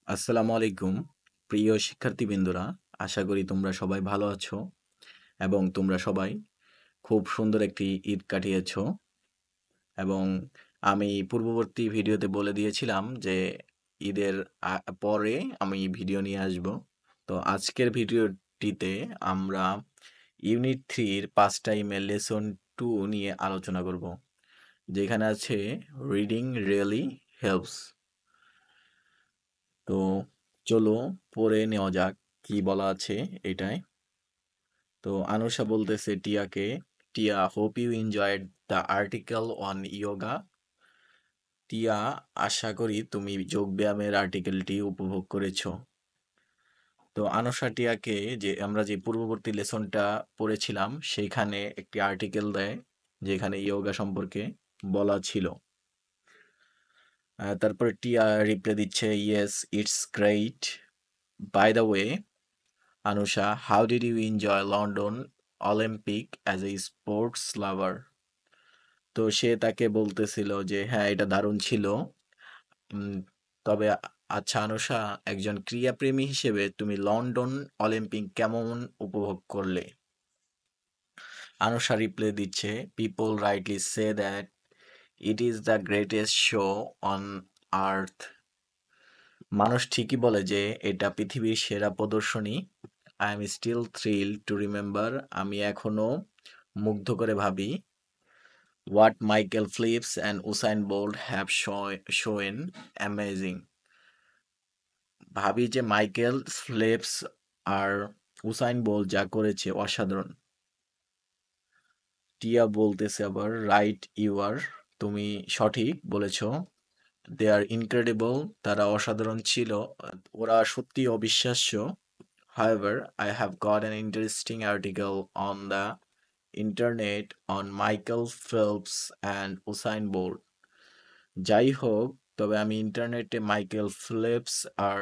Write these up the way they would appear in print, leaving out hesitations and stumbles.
আসসালামু আলাইকুম প্রিয় শিক্ষার্থীবৃন্দরা, আশা করি তোমরা সবাই ভালো আছো এবং তোমরা সবাই খুব সুন্দর একটি ঈদ কাটিয়েছো। এবং আমি পূর্ববর্তী ভিডিওতে বলে দিয়েছিলাম যে ঈদের পরে আমি ভিডিও নিয়ে আসব। তো আজকের ভিডিওটিতে আমরা ইউনিট 3-র 5টা ইমেল লেসন 2 নিয়ে আলোচনা করব, যেখানে আছে রিডিং রিয়েলি হেল্পস। তো চলো পড়ে নেওয়া যাক কি বলা আছে এটায়। তো আনুষা বলতেছে টিয়াকে, Tia, hope you enjoyed the article on yoga. Tia, আশা করি তুমি যোগব্যায়ামের আর্টিকেলটি উপভোগ করেছো। তো আনুষা টিয়াকে আমরা যে পূর্ববর্তী লেসনটা পড়েছিলাম সেইখানে একটি আর্টিকেল দেয় যেখানে ইয়োগা সম্পর্কে বলা ছিল। তারপরে টিয়া রিপ্লাই দিচ্ছে, yes it's great. By the way Anusha, how did you enjoy London Olympic as a sports lover? তো সে তাকে বলতেছিল যে হ্যাঁ, এটা দারুণ ছিল। উম, তবে আচ্ছা আনুষা, একজন ক্রীড়াপ্রেমী হিসেবে তুমি লন্ডন অলিম্পিক কেমন উপভোগ করলে? আনুষা রিপ্লাই দিচ্ছে, people rightly say that it is the greatest show on earth. মানুষ ঠিকই বলে যে এটা পৃথিবীর সেরা প্রদর্শনী। I am still thrill to remember, আমি এখনো মুগ্ধ করে ভাবি, what Michael Phelps and Usain Bolt have shown amazing. ভাবি যে মাইকেল ফিলিপস আর উসাইন বোল্ট যা করেছে অসাধারণ। টিয়া বলতেছে আবার, রাইট ইউ আর, তুমি সঠিক বলেছ। দে আর ইনক্রেডিবল, তারা অসাধারণ ছিল, ওরা সত্যি অবিশ্বাস্য। However, I have got an interesting article on the internet on Michael Phelps and Usain Bolt. যাই হোক, তবে আমি ইন্টারনেটে মাইকেল ফিলিপস আর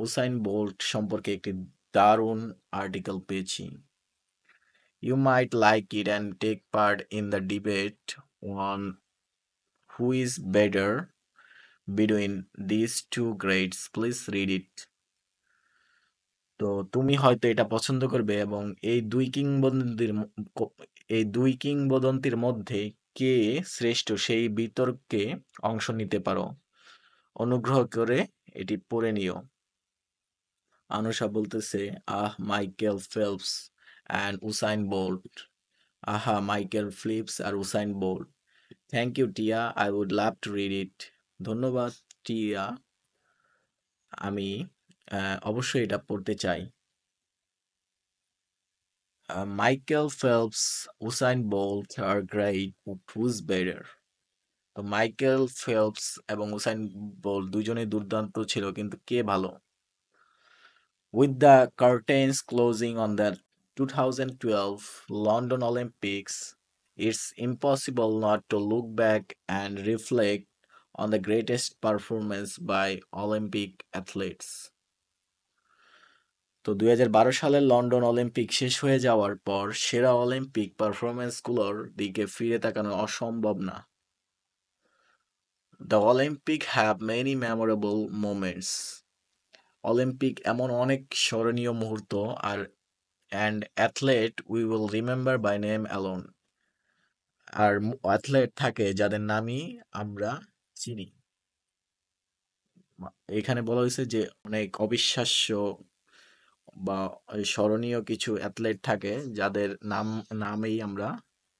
উসাইন বোল্ট সম্পর্কে একটি দারুণ আর্টিকেল পেয়েছি। You might like it and take part in the debate on who is better between these two grades. Please read it. তো তুমি হয়তো এটা পছন্দ করবে এবং এই দুই কিংবদন্তির মধ্যে কে শ্রেষ্ঠ সেই বিতর্কে অংশ নিতে পারো। অনুগ্রহ করে এটি পড়ে নিও। আনুষা বলতেছে, Michael Phelps and Usain Bolt. Michael Phelps আর Usain Bolt. Thank you Tia, I would love to read it. ধন্যবাদ টিয়া, আমি অবশ্যই এটা পড়তে চাই। Michael Phelps, Usain Bolt are great, but who's better? তো মাইকেল ফেলপস এবং উসাইন বোল্ট দুজনেই দুর্দান্ত ছিল, কিন্তু কে ভালো? With the curtains closing on the 2012 London Olympics, it's impossible not to look back and reflect on the greatest performance by Olympic athletes. তো 2012 সালের London Olympic শেষ হয়ে যাওয়ার পর সেরা অলিম্পিক পারফরমেন্সগুলোর দিকে ফিরে তাকানো অসম্ভব না। The Olympic have many memorable moments. Olympic এমন অনেক স্মরণীয় মুহূর্ত আর and athlete we will remember by name alone. আর অ্যাথলেট থাকে যাদের নামই আমরা চিনি। এখানে বলা হয়েছে যে অনেক অবিশ্বাস্য বা স্মরণীয় কিছু অ্যাথলেট থাকে যাদের নামেই আমরা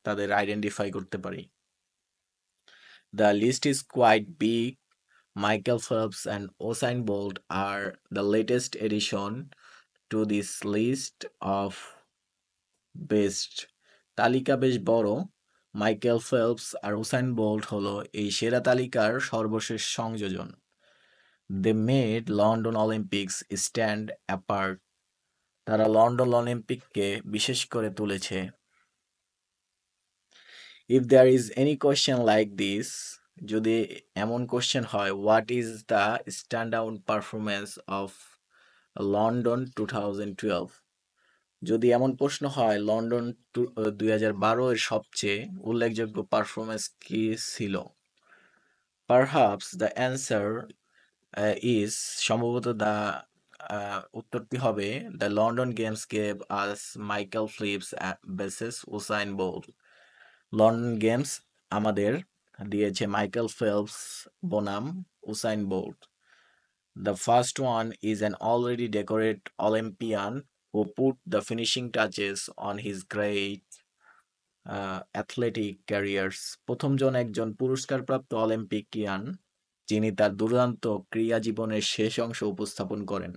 তাদের আইডেন্টিফাই করতে পারি। The list is quite big. Michael Phelps and Usain Bolt are the latest addition to this list of best. তালিকা বেশ বড়। মাইকেল ফেলপস আর উসাইন বোল্ট হলো এই সেরা তালিকার সর্বশেষ সংযোজন। They made London Olympics stand apart. তারা লন্ডন অলিম্পিককে বিশেষ করে তুলেছে। If there is any question like this, যদি এমন কোশ্চেন হয়, what is the stand out performance of London 2012, যদি এমন প্রশ্ন হয় লন্ডন 2012 এর সবচেয়ে উল্লেখযোগ্য পারফরমেন্স কি ছিল, পারহ্যাপস দ্য অ্যান্সার ইজ সম্ভবত দ্য উত্তরটি হবে the London games gave us Michael Phelps versus Usain Bolt. London games আমাদের দিয়েছে মাইকেল ফেলপস বনাম Usain Bolt. The first one is an already decorated Olympian who put the finishing touches on his great athletic careers. প্রথমজন একজন পুরস্কারপ্রাপ্ত অলিম্পিকিয়ান যিনি তার দুর্দান্ত ক্রীড়া জীবনের শেষ অংশ উপস্থাপন করেন।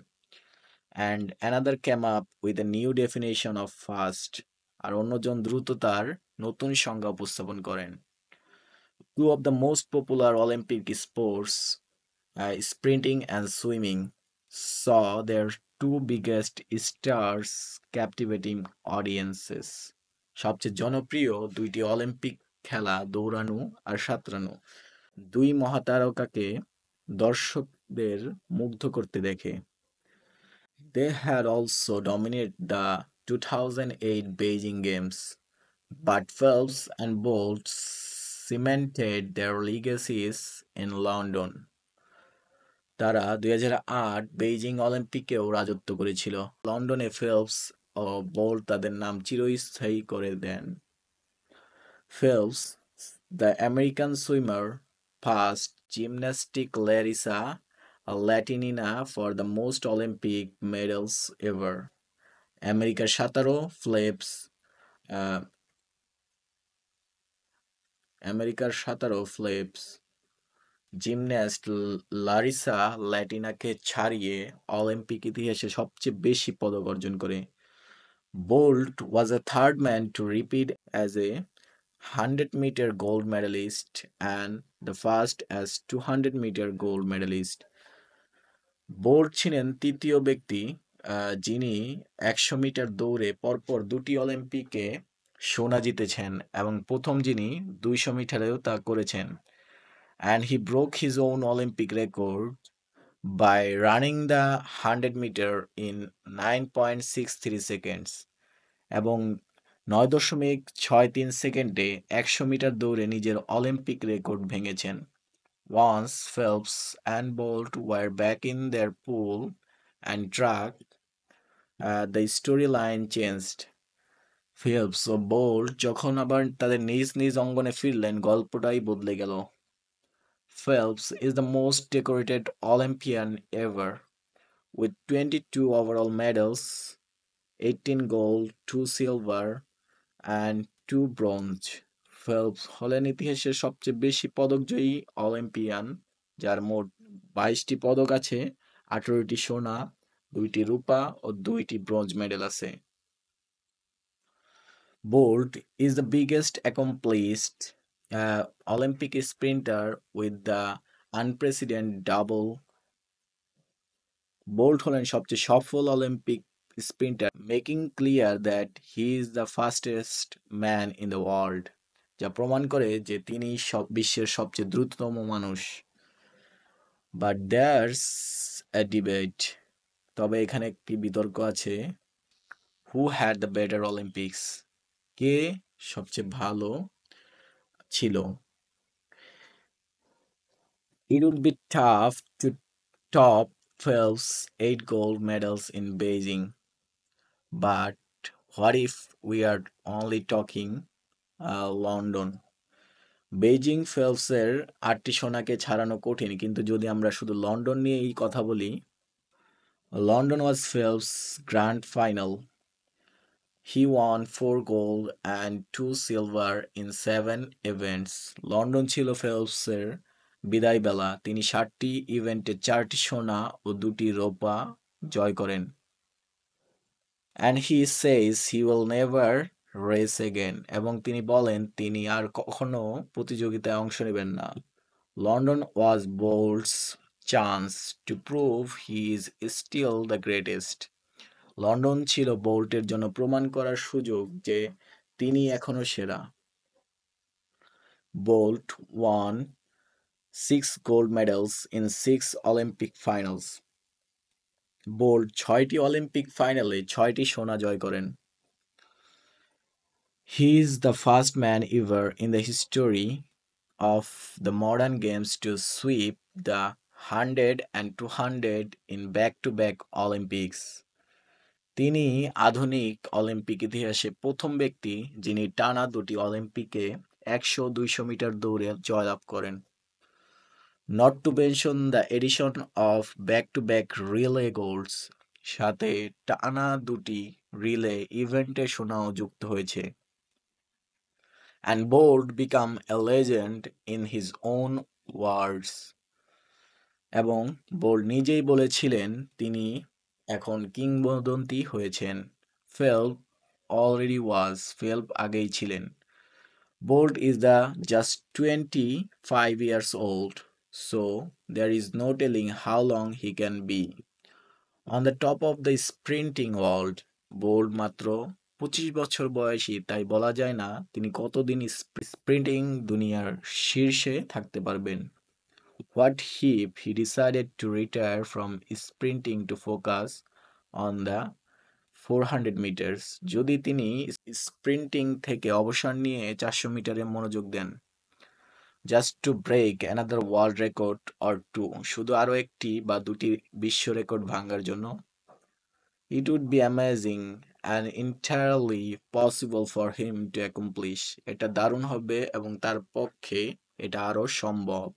And another came up with a new definition of fast. আর অন্যজন দ্রুততার নতুন সংজ্ঞা উপস্থাপন করেন। Two of the most popular Olympic sports, sprinting and swimming, saw their two biggest stars captivating audiences. সবচেয়ে জনপ্রিয় দুইটি অলিম্পিক খেলা দৌড়ানো আর সাঁতরানো দুই মহাতারকাকে দর্শকদের মুগ্ধ করতে দেখে। They had also dominated the 2008 Beijing Games, but Phelps and Bolt cemented their legacies in London. তারা 2008 বেইজিং অলিম্পিকেও রাজত্ব করেছিল। লন্ডনে ফেলপস ও বোল্ট তাদের নাম চিরস্থায়ী করে দেন। Phelps, the American swimmer, passed gymnastic Larissa Latinina for the most Olympic medals ever. আমেরিকার সাঁতারো ফেলপস আহ, আমেরিকার সাঁতারো ফেলপস জিমন্যাস্ট লারিসা ল্যাটিনাকে ছাড়িয়ে অলিম্পিক ইতিহাসে সবচেয়ে বেশি পদক অর্জন করে। Bolt was a third man to repeat as a 100-meter gold medalist and the first as 200-meter gold medalist. Bolt ছিলেন তৃতীয় ব্যক্তি যিনি 100 মিটার দৌড়ে পরপর দুটি অলিম্পিকে সোনা জিতেছেন এবং প্রথম যিনি 200 মিটারেও তা করেছেন। And he broke his own Olympic record by running the 100 metre in 9.63 seconds এবং 9.63 সেকেন্ডে 100 মিটার দৌড়ে নিজের অলিম্পিক রেকর্ড ভেঙেছেন। Once Phelps and Bolt were back in their pool and track, the storyline changed. Phelps ও Bolt যখন আবার তাদের নিজ নিজ অঙ্গনে ফিরলেন গল্পটাই বদলে গেল। Phelps is the most decorated Olympian ever, with 22 overall medals, 18 gold, 2 silver, and 2 bronze. Phelps হলেন ইতিহাসের সবচেয়ে বেশি পদকজয়ী অলিম্পিয়ান, যার মোট 22টি পদক আছে, 18টি সোনা, 2টি রূপা ও 2টি ব্রোঞ্জ মেডেল আছে। Bolt is the biggest accomplished Olympic sprinter with the unprecedented double. Bolt হলেন সবচেয়ে সফল Olympic sprinter, making clear that he is the fastest man in the world, যা প্রমাণ করে যে তিনি বিশ্বের সবচেয়ে দ্রুততম মানুষ। বাট দেয়ার্স এ ডিবেট, তবে এখানে একটি বিতর্ক আছে। Who had the better Olympics, কে সবচেয়ে ভালো ছিল? It would be tough to top Phelps' 8 gold medals in Beijing. But what if we are only talking London? Beijing ফেলপসের 8টি সোনাকে ছাড়ানো কঠিন, কিন্তু যদি আমরা শুধু লন্ডন নিয়েই কথা বলি, London was Phelps grand final. He won 4 gold and 2 silver in 7 events. London ছিল ফেলপসের বিদায় বেলা, তিনি 7টি ইভেন্টে 4টি সোনা ও 2টি রৌপ্য জয় করেন। And he says he will never race again, এবং তিনি বলেন তিনি আর কখনো প্রতিযোগিতায় অংশ নেবেন না। London was Bolt's chance to prove he is still the greatest. London ছিল বোল্টের জন্য প্রমাণ করার সুযোগ যে তিনি এখনো সেরা। Bolt won 6 gold medals in 6 Olympic finals. Bolt 6টি অলিম্পিক ফাইনালে 6টি সোনা জয় করেন। He is the first man ever in the history of the modern games to sweep the 100 and 200 in back-to-back Olympics. তিনি আধুনিক অলিম্পিক ইতিহাসে প্রথম ব্যক্তি যিনি টানা দুটি অলিম্পিকে 100-200 মিটার দৌড়ে জয়লাভ করেন। Not to mention the addition of back-to-back relay golds, সাথে টানা দুটি রিলে ইভেন্টে সোনাও যুক্ত হয়েছে। And Bolt become a legend in his own words. এবং বোল্ট নিজেই বলেছিলেন তিনি এখন কিংবদন্তি হয়েছেন। ফেল্প অলরেডি ওয়াজ, ফেল্প আগেই ছিলেন। Bolt is the just 25 years old, so there is no telling how long he can be on the top of the sprinting world. Bolt মাত্র 25 বছর বয়সী, তাই বলা যায় না তিনি কতদিন স্প্রিন্টিং দুনিয়ার শীর্ষে থাকতে পারবেন। What if he decided to retire from sprinting to focus on the 400 meters? যদি তিনি স্প্রিন্টিং থেকে অবসর নিয়ে 400 মিটারে মনোযোগ দেন। Just to break another world record or two, শুধু আরো একটি বা দুটি বিশ্ব রেকর্ড ভাঙার জন্য। It would be amazing and entirely possible for him to accomplish. এটা দারুণ হবে এবং তার পক্ষে এটা আরো সম্ভব,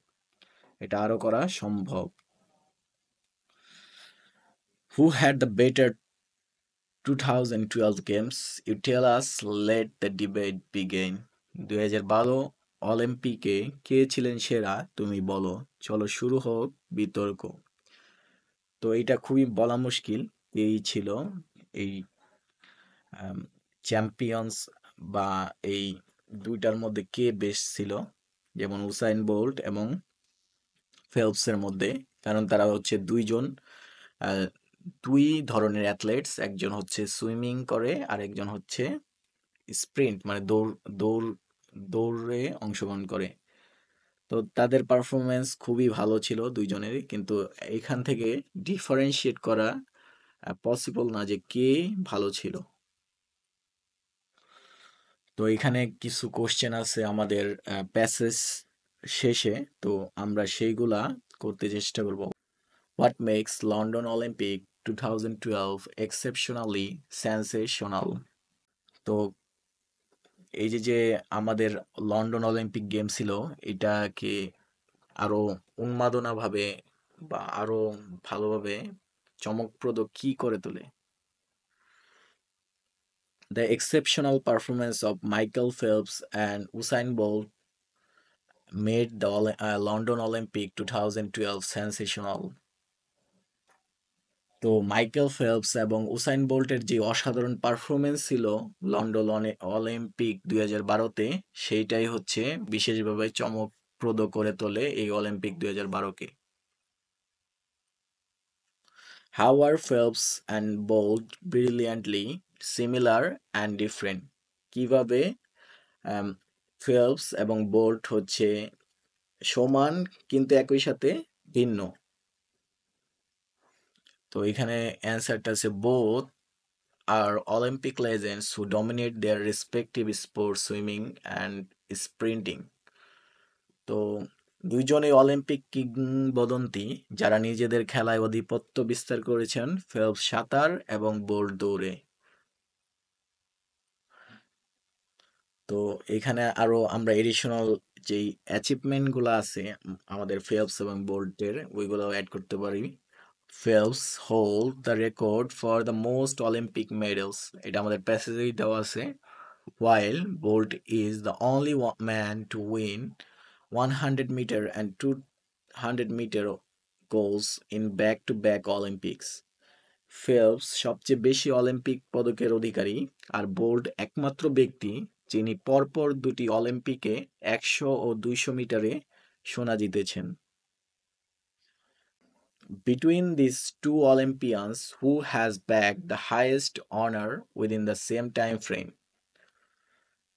এটা আরো করা সম্ভব। Who had the better 2012 games? You tell us, let the debate begin. 2012 অলিম্পিকে কে ছিলেন সেরা, তুমি বলো। চলো শুরু হোক বিতর্ক। তো এটা খুবই বলা মুশকিল এই ছিল এই চ্যাম্পিয়ন্স বা এই দুইটার মধ্যে কে বেস্ট ছিল, যেমন উসাইন বোল্ট এবং ফেলপসের মধ্যে, কারণ তারা হচ্ছে দুইজন দুই ধরনের অ্যাথলেটস, একজন হচ্ছে সুইমিং করে আর একজন হচ্ছে স্প্রিন্ট মানে দৌড় দৌড় দৌড়ে অংশগ্রহণ করে। তো তাদের পারফরমেন্স খুবই ভালো ছিল দুইজনেরই, কিন্তু এখান থেকে ডিফারেন্সিয়েট করা পসিবল না যে কে ভালো ছিল। তো এখানে কিছু কোশ্চেন আছে আমাদের প্যাসেজ শেষে, তো আমরা সেইগুলা করতে চেষ্টা করব। What makes London Olympic 2012 exceptionally sensational? তো এই যে আমাদের লন্ডন অলিম্পিক গেম ছিল, এটাকে আরো উন্মাদনাভাবে বা আরো ভালোভাবে চমকপ্রদ কি করে তোলে? The exceptional performance of Michael Phelps and Usain Bolt made the London Olympic 2012 sensational. তো মাইকেল ফেলপস এবং উসাইন বোল্টের যে অসাধারণ পারফরমেন্স ছিল লন্ডন অলিম্পিক 2012-তে, সেইটাই হচ্ছে বিশেষভাবে চমকপ্রদ করে তোলে এই Olympic 2012-কে। How are Phelps and Bolt brilliantly similar and different? কিভাবে ফেলপস এবং বোল্ট হচ্ছে সমান কিন্তু একই সাথে ভিন্ন? তো এখানে অ্যান্সারটা আছে both are Olympic legends who dominate their respective sports, swimming and sprinting. তো দুইজনই অলিম্পিক কিংবদন্তি যারা নিজেদের খেলায় আধিপত্য বিস্তার করেছেন, ফেলপস সাঁতার এবং বোল্ট দৌড়ে। তো এখানে আরো আমরা এডিশনাল যেই অ্যাচিভমেন্ট গুলো আছে আমাদের ফেলপস এবং বোল্টের, ওইগুলো অ্যাড করতে পারি। Phelps hold the record for the most Olympic medals, এটা আমাদের প্যাসেজেই দেওয়া আছে। While Bolt is the only man to win 100 meter and 200 meter goals in back-to-back Olympics. Phelps সবচেয়ে বেশি অলিম্পিক পদকের অধিকারী, আর বোল্ট একমাত্র ব্যক্তি যিনি পরপর দুটি অলিম্পিকে 100 ও 200 মিটারে সোনা জিতেছেন। Between these two Olympians, who has bagged the highest honor within the same time frame?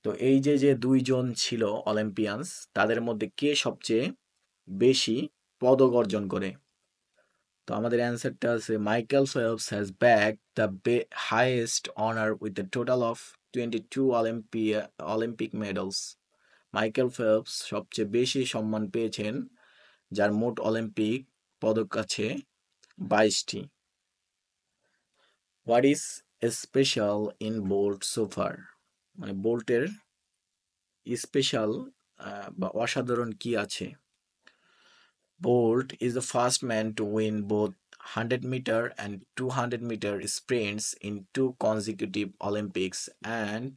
তো এই যে দুইজন ছিল অলিম্পিয়ানস, তাদের মধ্যে কে সবচেয়ে বেশি পদক অর্জন করে? তো আমাদের অ্যান্সারটা আছে Michael Phelps has bag the highest honour with a total of 22 Olympic medals. Michael Phelps সবচেয়ে বেশি সম্মান পেয়েছেন, যার মোট অলিম্পিক পদক আছে 22টি। What is special in Bolt so far, মানে বোল্টের স্পেশাল বা অসাধারণ কি আছে? Bolt is the first man to win both 100-meter and 200-meter sprints in two consecutive Olympics and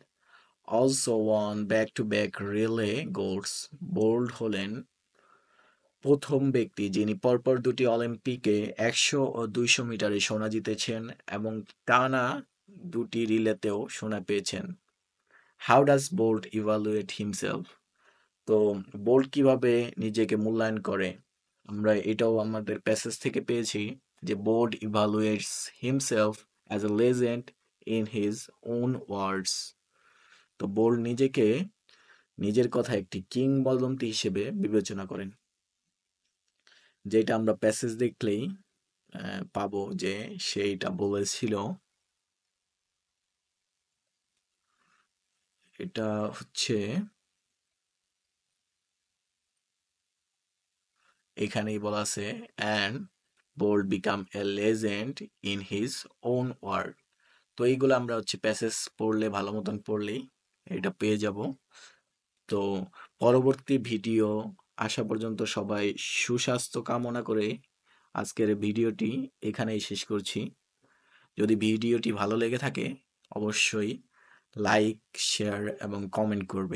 also won back-to-back relay golds. Bolt হলেন প্রথম ব্যক্তি যিনি পরপর দুটি অলিম্পিকে 100 ও 200 মিটারে সোনা জিতেছেন এবং টানা দুটি রিলেতেও সোনা পেয়েছেন। How does Bolt evaluate himself? তো বোল্ট কিভাবে নিজেকে মূল্যায়ন করে? আমরা এটাও আমাদের প্যাসেজ থেকে পেয়েছি যে Bolt evaluates himself as a legend in his own words. তো বোল্ট নিজেকে নিজের কথা একটি কিংবদন্তি হিসেবে বিবেচনা করেন, যেটা আমরা প্যাসেজ দেখলেই পাবো যে সে এটা বলেছিল। এটা হচ্ছে এখানেই বলা আছে and Bolt become a legend in his own world. তো এইগুলো আমরা হচ্ছে প্যাসেজ পড়লে ভালো মতন পড়লেই এটা পেয়ে যাব। তো পরবর্তী ভিডিও আসা পর্যন্ত সবাই সুস্বাস্থ্য কামনা করে আজকের ভিডিওটি এখানেই শেষ করছি। যদি ভিডিওটি ভালো লেগে থাকে অবশ্যই লাইক, শেয়ার এবং কমেন্ট করবে।